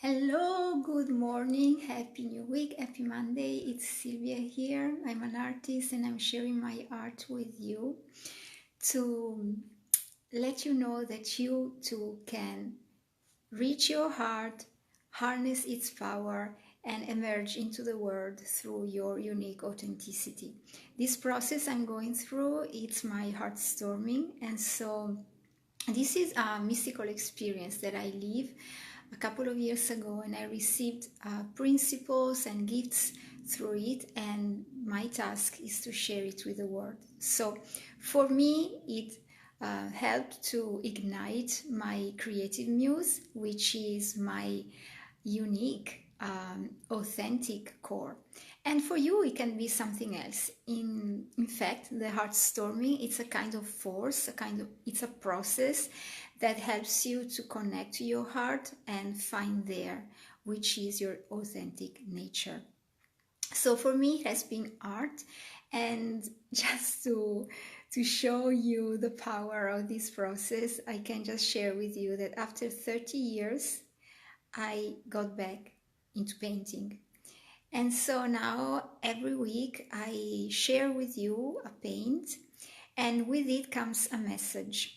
Hello, good morning, happy new week, happy Monday. It's Silvia here. I'm an artist and I'm sharing my art with you to let you know that you too can reach your heart, harness its power, and emerge into the world through your unique authenticity. This process I'm going through, it's my Heartstorming, and so this is a mystical experience that I live a couple of years ago, and I received principles and gifts through it, and my task is to share it with the world. So for me, it helped to ignite my creative muse, which is my unique, authentic core. And for you, it can be something else. In fact, the Heartstorming, it's a kind of force, it's a process that helps you to connect to your heart and find there, which is your authentic nature. So for me, it has been art, and just to show you the power of this process, I can just share with you that after 30 years, I got back into painting. And so now every week I share with you a paint, and with it comes a message.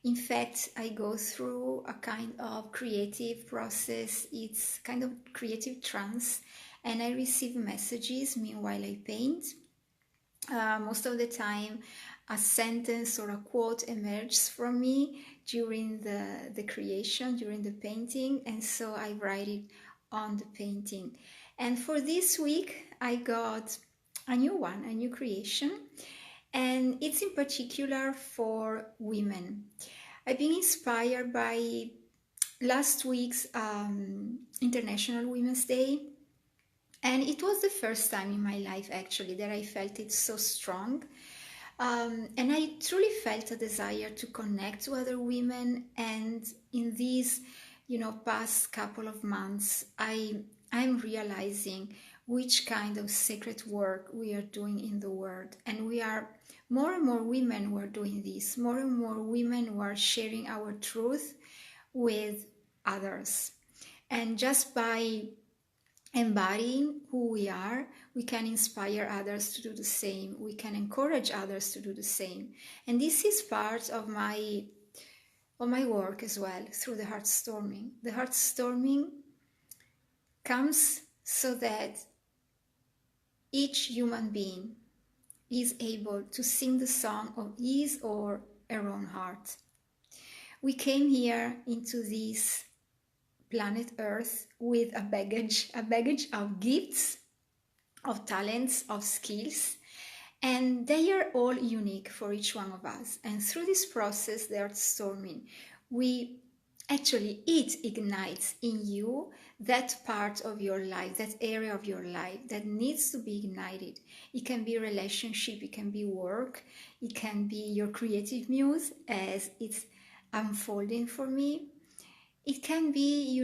In fact, I go through a kind of creative process. It's kind of creative trance, and I receive messages meanwhile I paint. Most of the time, a sentence or a quote emerges from me during the creation, during the painting, and so I write it on the painting. And for this week, I got a new one, a new creation, and it's in particular for women. I've been inspired by last week's International Women's Day, and it was the first time in my life actually that I felt it so strong. And I truly felt a desire to connect to other women. And in these, past couple of months, I'm realizing which kind of sacred work we are doing in the world. And we are more and more women who are doing this, more and more women who are sharing our truth with others. And just by embodying who we are, we can inspire others to do the same. We can encourage others to do the same. And this is part of my work as well through the Heartstorming. The Heartstorming comes so that each human being is able to sing the song of his or her own heart. We came here into this planet Earth with a baggage of gifts, of talents, of skills, and they are all unique for each one of us. And through this process, the Heartstorming, it ignites in you that part of your life, that area of your life that needs to be ignited. It can be relationship, it can be work, it can be your creative muse as it's unfolding for me. It can be,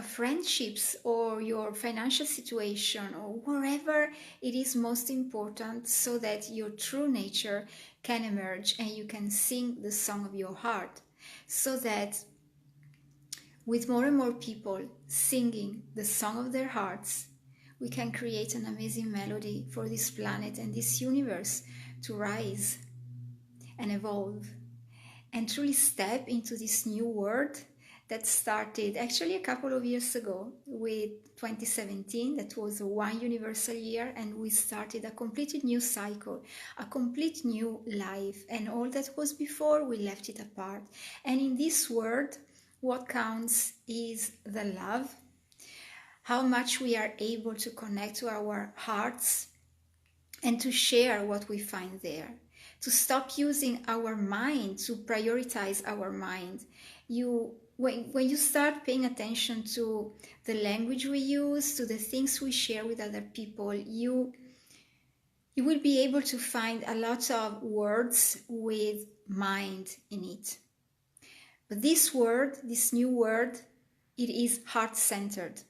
friendships or your financial situation or wherever it is most important, so that your true nature can emerge and you can sing the song of your heart, so that with more and more people singing the song of their hearts, we can create an amazing melody for this planet and this universe to rise and evolve and truly step into this new world that started actually a couple of years ago with 2017. That was one universal year, and we started a completely new cycle, a complete new life, and all that was before, we left it apart. And in this world, what counts is the love, how much we are able to connect to our hearts and to share what we find there, to stop using our mind, to prioritize our mind. When you start paying attention to the language we use, to the things we share with other people, you will be able to find a lot of words with mind in it. But this new word, it is heart-centered.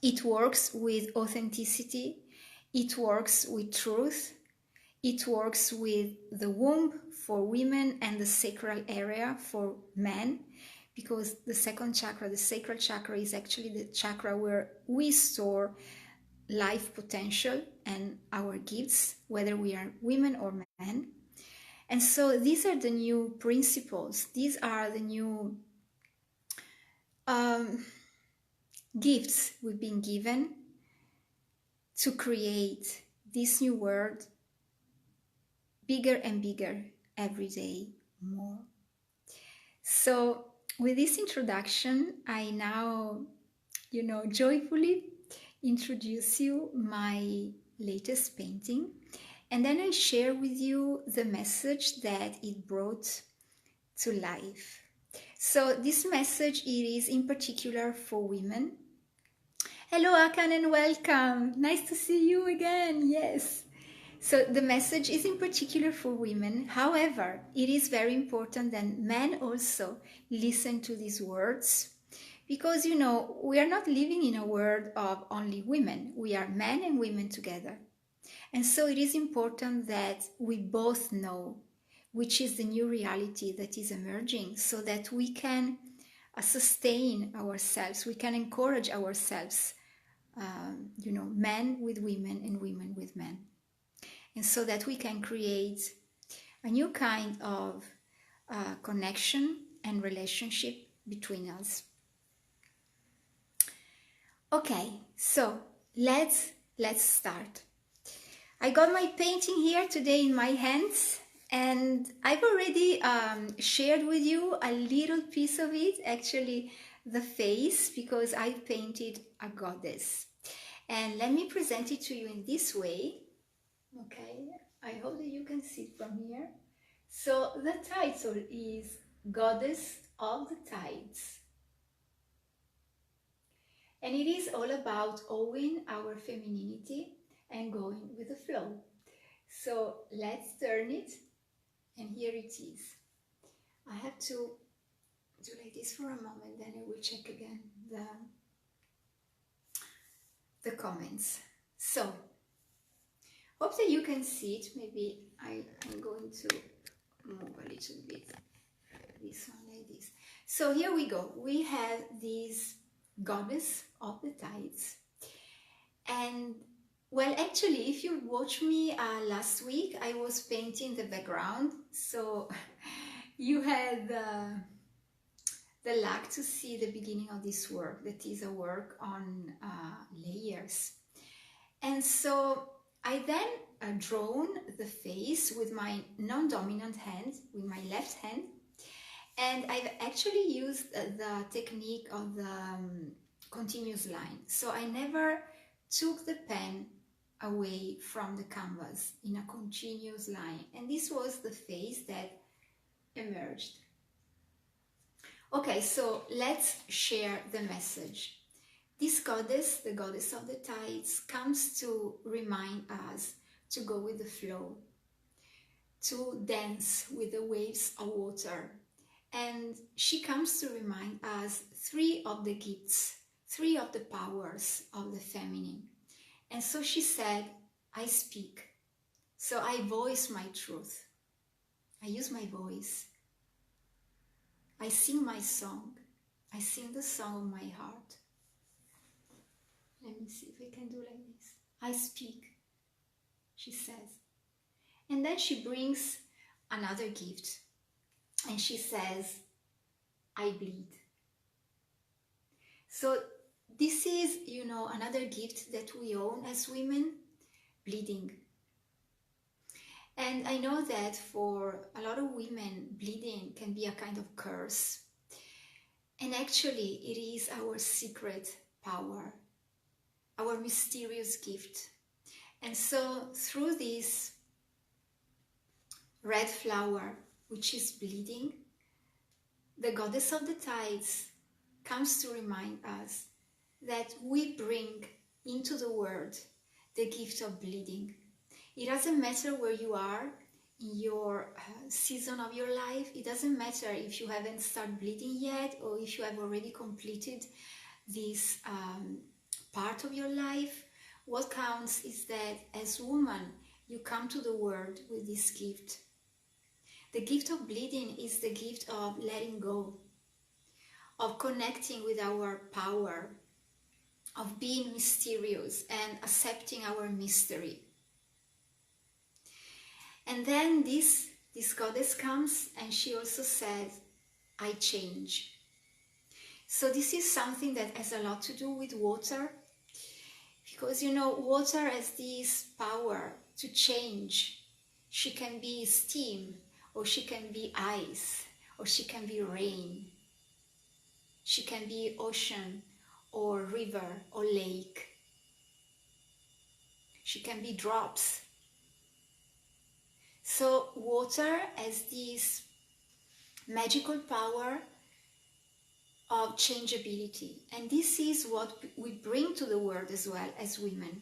It works with authenticity, it works with truth, it works with the womb for women and the sacral area for men, because the second chakra, the sacral chakra, is actually the chakra where we store life potential and our gifts, whether we are women or men. And so these are the new principles. These are the new gifts we've been given to create this new world bigger and bigger every day more. So with this introduction, I now, joyfully introduce you my latest painting, and then I share with you the message that it brought to life. So this message, it is in particular for women. Hello Akan and welcome. Nice to see you again. Yes. So the message is in particular for women. However, it is very important that men also listen to these words, because we are not living in a world of only women. We are men and women together. And so it is important that we both know which is the new reality that is emerging, so that we can sustain ourselves, we can encourage ourselves, men with women and women with men. And so that we can create a new kind of connection and relationship between us. Okay, so let's start. I got my painting here today in my hands, and I've already shared with you a little piece of it, actually the face, because I painted a goddess. And let me present it to you in this way. Okay, I hope that you can see it from here. So the title is Goddess of the Tides. And it is all about owning our femininity and going with the flow. So let's turn it, and here it is. I have to do like this for a moment, then I will check again the comments. So hope that you can see it. Maybe I'm going to move a little bit this one like this. So here we go. We have this goddess of the tides, and well, actually, if you watched me last week, I was painting the background, so you had the luck to see the beginning of this work. That is a work on layers. And so I then drawn the face with my non-dominant hand, with my left hand, and I've actually used the technique of the continuous line. So I never took the pen away from the canvas in a continuous line, and this was the face that emerged. Okay, so let's share the message. This goddess, the goddess of the tides, comes to remind us to go with the flow, to dance with the waves of water. And she comes to remind us three of the gifts, three of the powers of the feminine. And so she said, I speak. So I voice my truth. I use my voice. I sing my song. I sing the song of my heart. Let me see if I can do like this. I speak, she says. And then she brings another gift. And she says, I bleed. So this is, another gift that we own as women, bleeding. And I know that for a lot of women, bleeding can be a kind of curse. And actually, it is our secret power, our mysterious gift. And so through this red flower, which is bleeding, the goddess of the tides comes to remind us that we bring into the world the gift of bleeding. It doesn't matter where you are in your season of your life. It doesn't matter if you haven't started bleeding yet, or if you have already completed this part of your life. What counts is that as woman, you come to the world with this gift. The gift of bleeding is the gift of letting go, of connecting with our power, of being mysterious and accepting our mystery. And then this goddess comes and she also says, I change. So this is something that has a lot to do with water, because you know, water has this power to change. She can be steam, or she can be ice, or she can be rain. She can be ocean, or river, or lake. She can be drops. So water has this magical power of changeability, and this is what we bring to the world as well as women.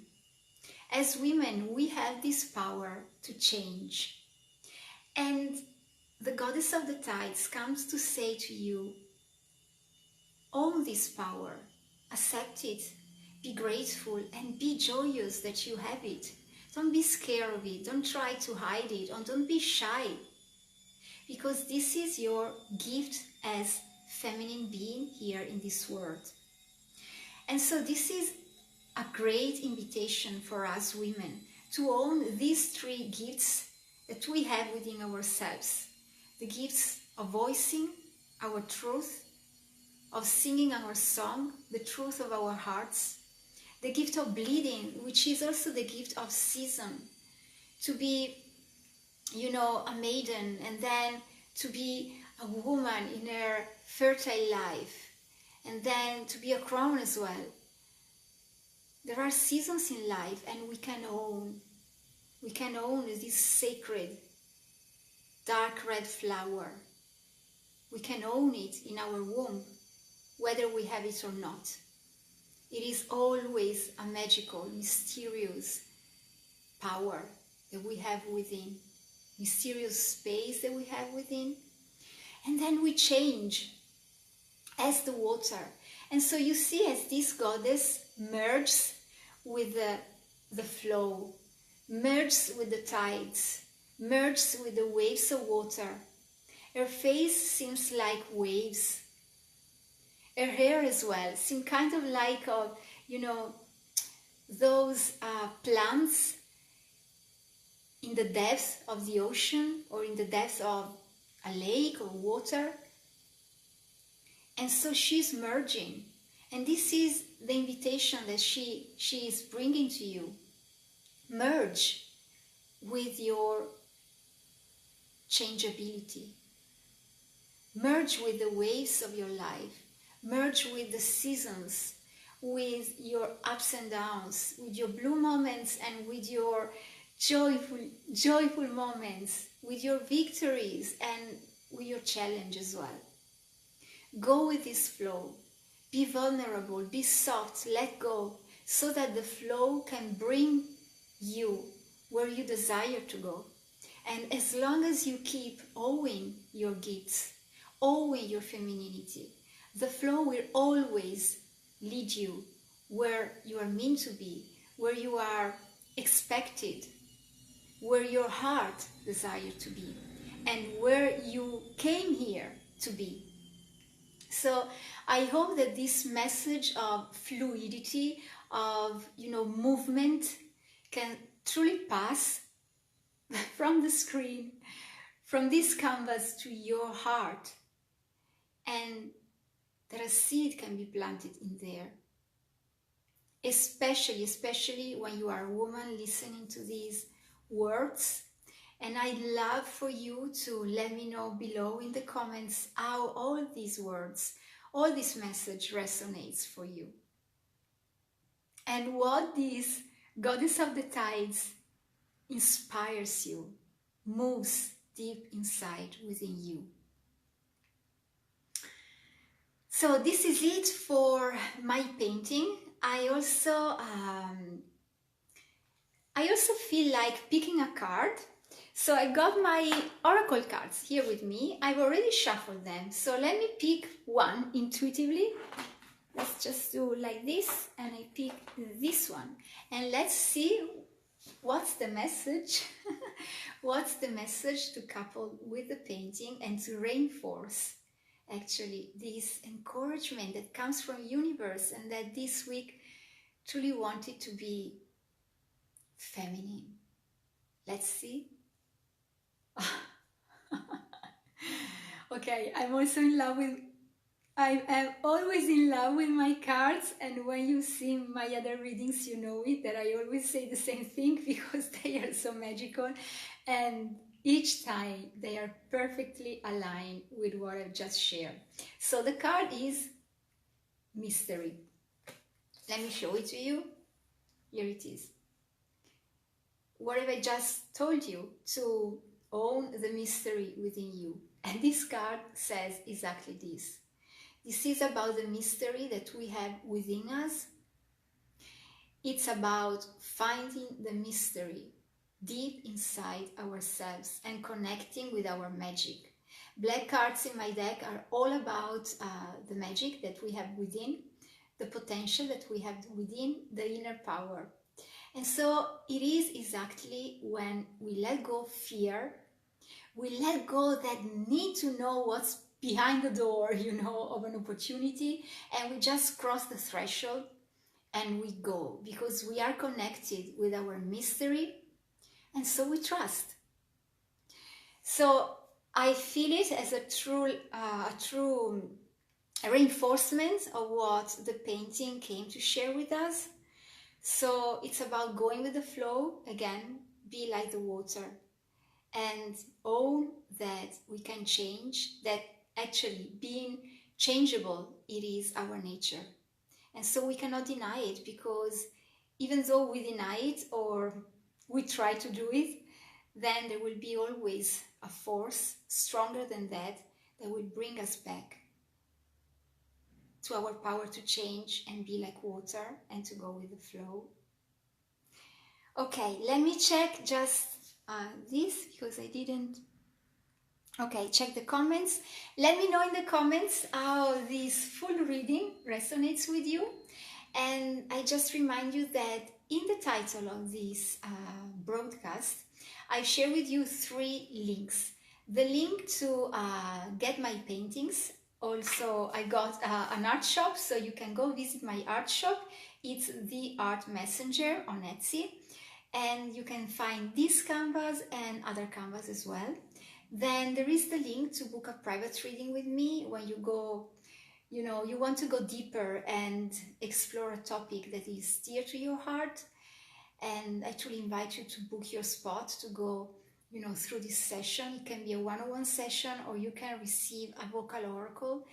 As women, we have this power to change, and the goddess of the tides comes to say to you, own this power, accept it, be grateful, and be joyous that you have it. Don't be scared of it, don't try to hide it, or don't be shy, because this is your gift as feminine being here in this world. And so this is a great invitation for us women to own these three gifts that we have within ourselves. The gifts of voicing our truth, of singing our song, the truth of our hearts, the gift of bleeding, which is also the gift of season, to be, you know, a maiden, and then to be a woman in her fertile life, and then to be a crown as well. There are seasons in life, and we can own this sacred dark red flower. We can own it in our womb, whether we have it or not. It is always a magical, mysterious power that we have within, mysterious space that we have within. And then we change as the water. And so you see, as this goddess merges with the flow, merges with the tides, merges with the waves of water, her face seems like waves. Her hair as well seems kind of like, you know, those plants in the depths of the ocean, or in the depths of a lake or water. And so she's merging, and this is the invitation that she is bringing to you. Merge with your changeability. Merge with the waves of your life. Merge with the seasons, with your ups and downs, with your blue moments and with your joyful moments, with your victories and with your challenge as well. Go with this flow. Be vulnerable, be soft, let go, so that the flow can bring you where you desire to go. And as long as you keep owning your gifts, owning your femininity, the flow will always lead you where you are meant to be, where you are expected, where your heart desires to be, and where you came here to be. So I hope that this message of fluidity, of, you know, movement, can truly pass from the screen, from this canvas to your heart, and that a seed can be planted in there. Especially when you are a woman listening to these words. And I'd love for you to let me know below in the comments how all these words, all this message resonates for you. And what this goddess of the tides inspires you, moves deep inside within you. So this is it for my painting. I also feel like picking a card. So I got my oracle cards here with me. I've already shuffled them. So let me pick one intuitively. Let's just do like this, and I pick this one. And let's see what's the message. What's the message to couple with the painting and to reinforce actually this encouragement that comes from universe, and that this week truly wanted to be feminine. Let's see. Okay, I'm also in love with, I am always in love with my cards, and when you see my other readings, you know it, that I always say the same thing because they are so magical, and each time they are perfectly aligned with what I've just shared. So the card is mystery. Let me show it to you. Here it is. What have I just told you? To own the mystery within you. And this card says exactly this. This is about the mystery that we have within us. It's about finding the mystery deep inside ourselves and connecting with our magic. Black cards in my deck are all about the magic that we have within, the potential that we have within, the inner power. And so it is exactly when we let go of fear, we let go that need to know what's behind the door, of an opportunity, and we just cross the threshold and we go, because we are connected with our mystery, and so we trust. So I feel it as a true reinforcement of what the painting came to share with us. So it's about going with the flow, again, be like the water, and own that we can change, that actually being changeable, it is our nature. And so we cannot deny it, because even though we deny it or we try to do it, then there will be always a force stronger than that will bring us back to our power to change and be like water and to go with the flow. Okay, let me check just this, because I didn't. Okay, check the comments. Let me know in the comments how this full reading resonates with you. And I just remind you that in the title of this broadcast, I share with you 3 links. The link to get my paintings. Also, I got an art shop, so you can go visit my art shop. It's The Art Messenger on Etsy. And you can find this canvas and other canvas as well. Then there is the link to book a private reading with me when you go, you want to go deeper and explore a topic that is dear to your heart. And I truly invite you to book your spot to go, through this session. It can be a one-on-one session, or you can receive a vocal oracle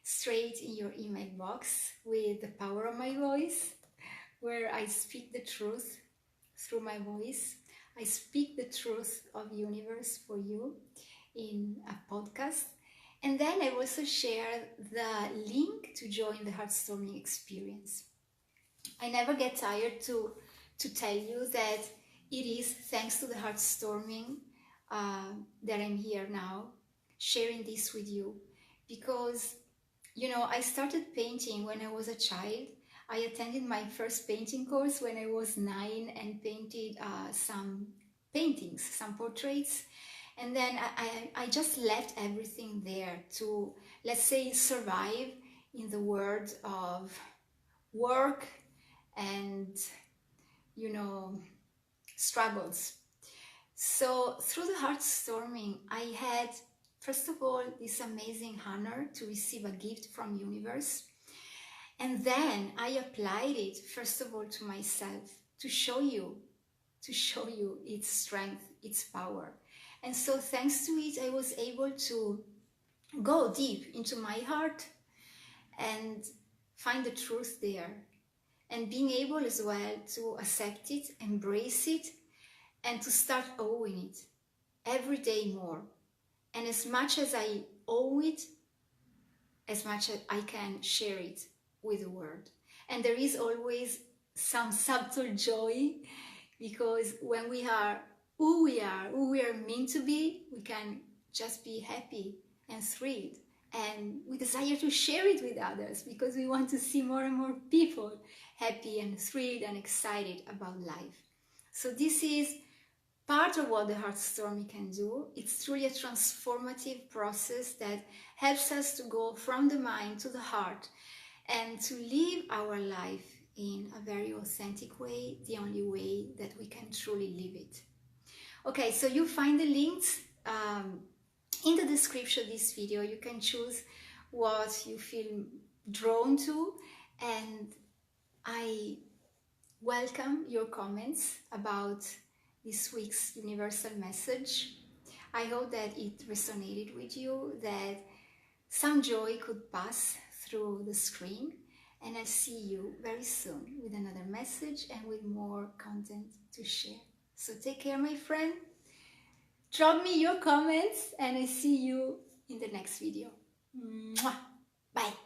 straight in your email box with the power of my voice, where I speak the truth through my voice. I speak the truth of the universe for you in a podcast. And then I also share the link to join the Heartstorming experience. I never get tired to tell you that it is thanks to the Heartstorming that I'm here now, sharing this with you. Because, I started painting when I was a child. I attended my first painting course when I was 9 and painted some paintings, some portraits. And then I just left everything there to, let's say, survive in the world of work and, struggles. So through the Heartstorming, I had, first of all, this amazing honor to receive a gift from universe. And then I applied it, first of all, to myself, to show you its strength, its power. And so thanks to it, I was able to go deep into my heart and find the truth there. And being able as well to accept it, embrace it, and to start owning it every day more. And as much as I owe it, as much as I can share it with the world. And there is always some subtle joy, because when we are who we are meant to be, we can just be happy and thrilled. And we desire to share it with others, because we want to see more and more people happy and thrilled and excited about life. So this is part of what the Heartstorming can do. It's truly a transformative process that helps us to go from the mind to the heart and to live our life in a very authentic way, the only way that we can truly live it. Okay, so you find the links in the description of this video. You can choose what you feel drawn to, and I welcome your comments about this week's universal message. I hope that it resonated with you, that some joy could pass through the screen, and I'll see you very soon with another message and with more content to share. So take care, my friend. Drop me your comments, and I see you in the next video. Mwah! Bye.